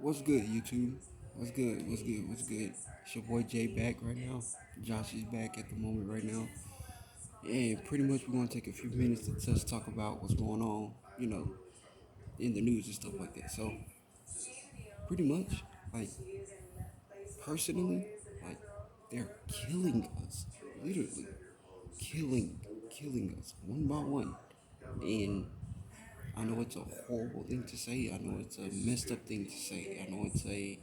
What's good, YouTube? What's good? What's good? What's good? It's your boy Jay back right now. Josh is back at the moment right now. And pretty much we're going to take a few minutes to just talk about what's going on, in the news and stuff like that. So, pretty much, like, personally, like, they're killing us. Literally. Killing us one by one. And I know it's a horrible thing to say. I know it's a messed up thing to say. I know it's a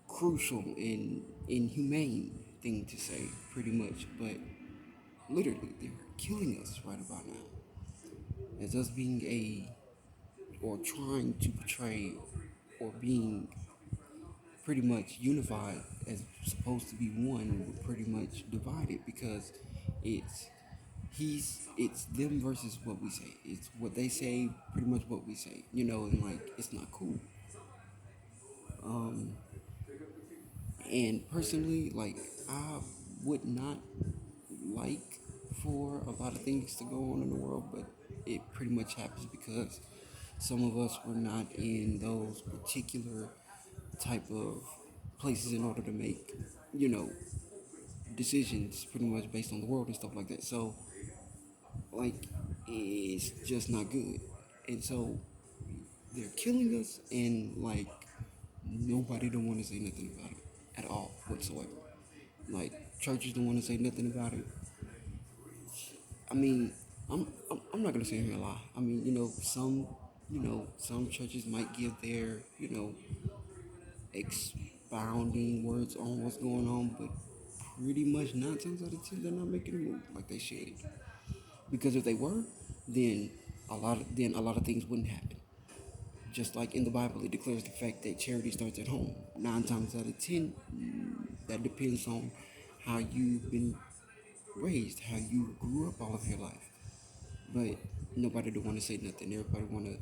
crucial and inhumane thing to say, pretty much. But literally, they're killing us right about now. As us being or trying to portray, or being pretty much unified as supposed to be one, we're pretty much divided because it's it's them versus what we say. It's what they say, pretty much what we say. And like it's not cool. Um, and personally, like I would not like for a lot of things to go on in the world, but it pretty much happens because some of us were not in those particular type of places in order to make, you know, decisions pretty much based on the world and stuff like that. So, like, it's just not good. And so they're killing us, and like, nobody don't want to say nothing about it at all whatsoever. Like, churches don't want to say nothing about it. I mean, I'm not gonna say here a lie. I mean, some churches might give their, expounding words on what's going on, but pretty much 9 times out of 10, they're not making a move like they should. Because if they were, then a lot of things wouldn't happen. Just like in the Bible, it declares the fact that charity starts at home. 9 times out of 10, that depends on how you've been raised, how you grew up all of your life. But nobody do want to say nothing. Everybody want to,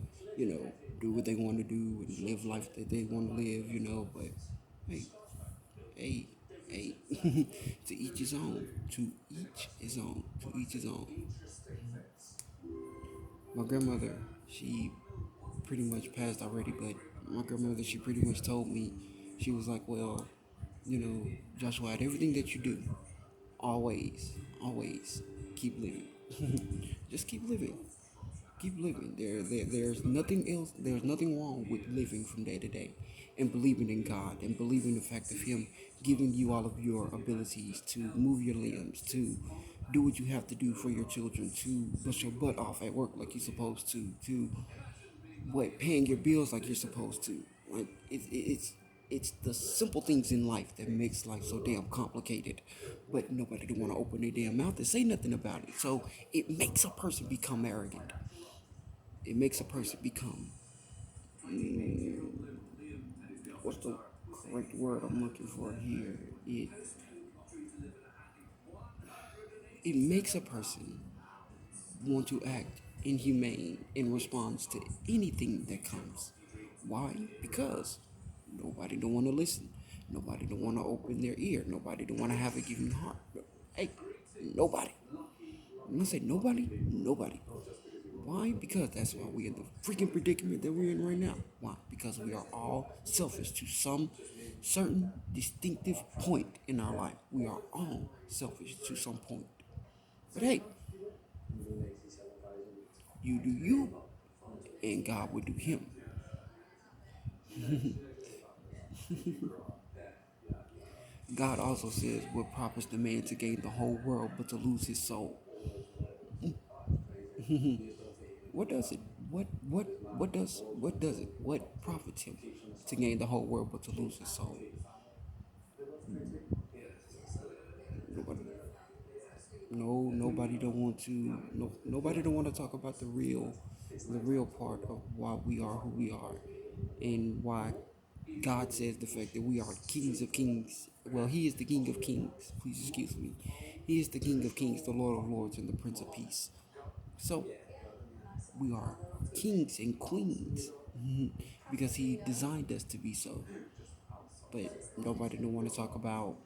do what they want to do and live life that they want to live. But hey, hey, hey, to each his own. To each his own. To each his own. My grandmother, she pretty much passed already, but my grandmother, she pretty much told me, she was like, well, Joshua, at everything that you do, always, always keep living. Just keep living. Keep living. There's nothing else. There's nothing wrong with living from day to day, and believing in God, and believing the fact of Him giving you all of your abilities to move your limbs, to do what you have to do for your children, to bust your butt off at work like you're supposed to what paying your bills like you're supposed to. Like it's the simple things in life that makes life so damn complicated. But nobody do want to open their damn mouth and say nothing about it. So it makes a person become arrogant. It makes a person become what's the correct word I'm looking for here? It makes a person want to act inhumane in response to anything that comes. Why? Because nobody don't want to listen. Nobody don't want to open their ear. Nobody don't want to have a giving heart. Hey, nobody. I'm gonna say nobody. Nobody. Why? Because that's why we're in the freaking predicament that we're in right now. Why? Because we are all selfish to some certain distinctive point in our life. We are all selfish to some point. But hey, you do you, and God will do Him. God also says, "What profits the man to gain the whole world but to lose his soul?" What does it? What does it? What profits him to gain the whole world but to lose his soul? Nobody, no, nobody don't want to. No, nobody don't want to talk about the real part of why we are who we are, and why God says the fact that we are kings of kings. Well, He is the King of Kings. Please excuse me. He is the King of Kings, the Lord of Lords, and the Prince of Peace. So we are kings and queens because He designed us to be so. But nobody don't want to talk about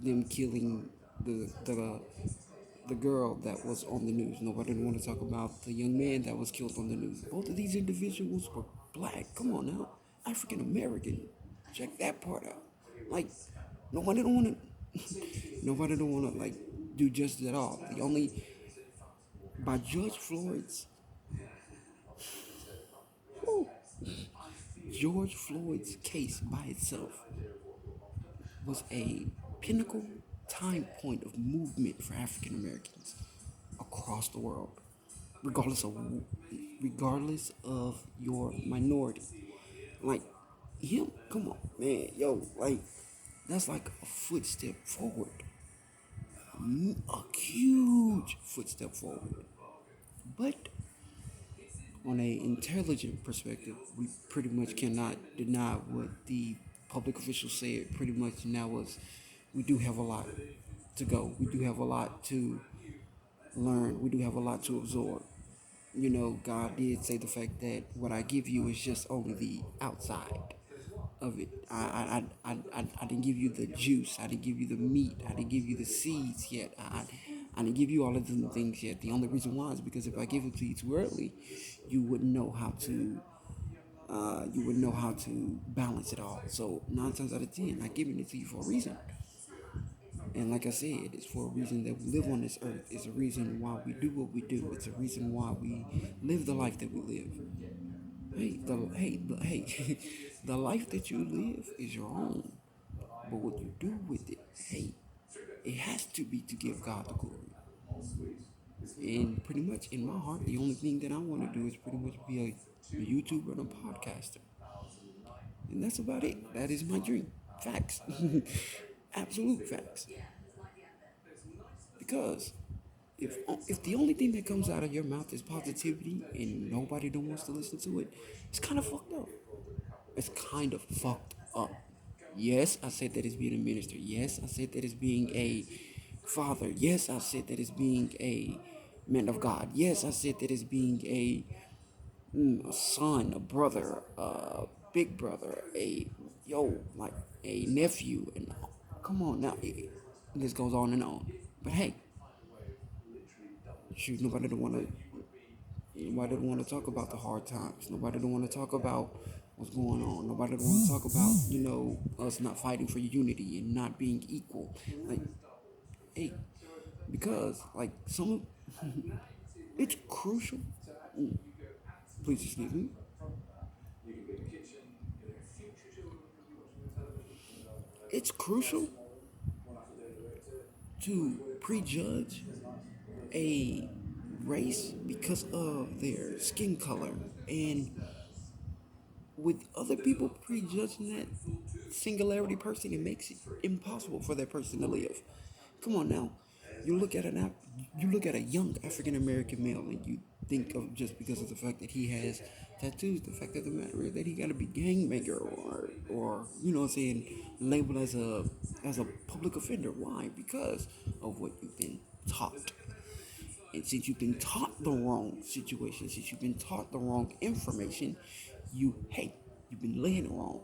them killing the the girl that was on the news. Nobody didn't want to talk about the young man that was killed on the news. Both of these individuals were black. Come on now, African American. Check that part out. Like nobody don't want to. Nobody don't want to like do justice at all. The only by whew, George Floyd's case by itself was a pinnacle time point of movement for African Americans across the world, regardless of regardless of your minority. Like him, come on, man, yo, like that's like a footstep forward, a huge footstep forward. But on a intelligent perspective, we pretty much cannot deny what the public officials said. Pretty much now was, we do have a lot to go. We do have a lot to learn. We do have a lot to absorb. You know, God did say the fact that what I give you is just only the outside of it. I didn't give you the juice. I didn't give you the meat. I didn't give you the seeds yet. I didn't give you all of the things yet. The only reason why is because if I give it to you too early, you wouldn't know how to. You would know how to balance it all. So 9 times out of 10, I'm giving it to you for a reason. And like I said, it's for a reason that we live on this earth. It's a reason why we do what we do. It's a reason why we live the life that we live. Hey, the life that you live is your own. But what you do with it, hey, it has to be to give God the glory. And pretty much in my heart, the only thing that I want to do is pretty much be a YouTuber and a podcaster. And that's about it. That is my dream. Facts. Absolute facts. Because if the only thing that comes out of your mouth is positivity and nobody don't wants to listen to it, it's kind of fucked up. It's kind of fucked up. Yes, I said that as being a minister. Yes, I said that as being a father. Yes, I said that as being a man of God. Yes, I said that as being a son, a brother, a big brother, like a nephew, and come on now, this goes on and on. But hey, shoot, nobody don't want to talk about the hard times. Nobody don't want to talk about what's going on. Nobody don't want to talk about us not fighting for unity and not being equal. Like, hey, because like it's crucial. Please excuse me. It's crucial to prejudge a race because of their skin color, and with other people prejudging that singularity person, it makes it impossible for that person to live. Come on now, you look at a young African American male, and you think of just because of the fact that he has tattoos. The fact of the matter is that he got to be gangbanger or what I'm saying, labeled as a public offender. Why? Because of what you've been taught. And since you've been taught the wrong situation, since you've been taught the wrong information, you've been laying it wrong.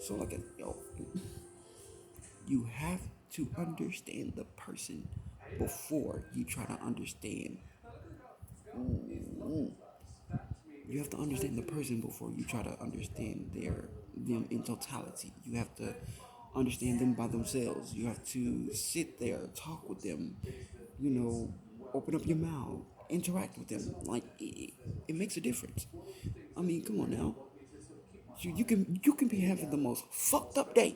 So you have to understand the person before you try to understand. You have to understand the person before you try to understand them in totality. You have to understand them by themselves. You have to sit there, talk with them, open up your mouth, interact with them. Like it makes a difference. I mean, come on now. You can be having the most fucked up day,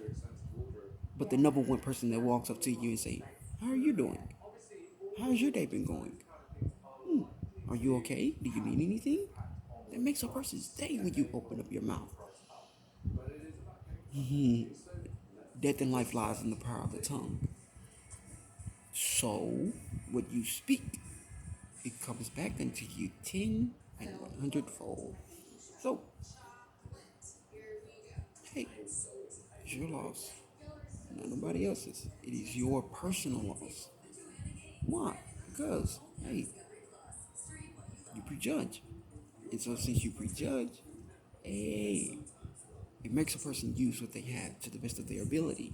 but the number one person that walks up to you and say, "How are you doing? How's your day been going? Are you okay? Do you need anything?" That makes a person's day when you open up your mouth. Death and life lies in the power of the tongue. So, what you speak, it comes back into you 10 and 100-fold. So, hey, it's your loss, not nobody else's. It is your personal loss. Why? Because, hey, you prejudge. And so since you prejudge, hey, it makes a person use what they have to the best of their ability.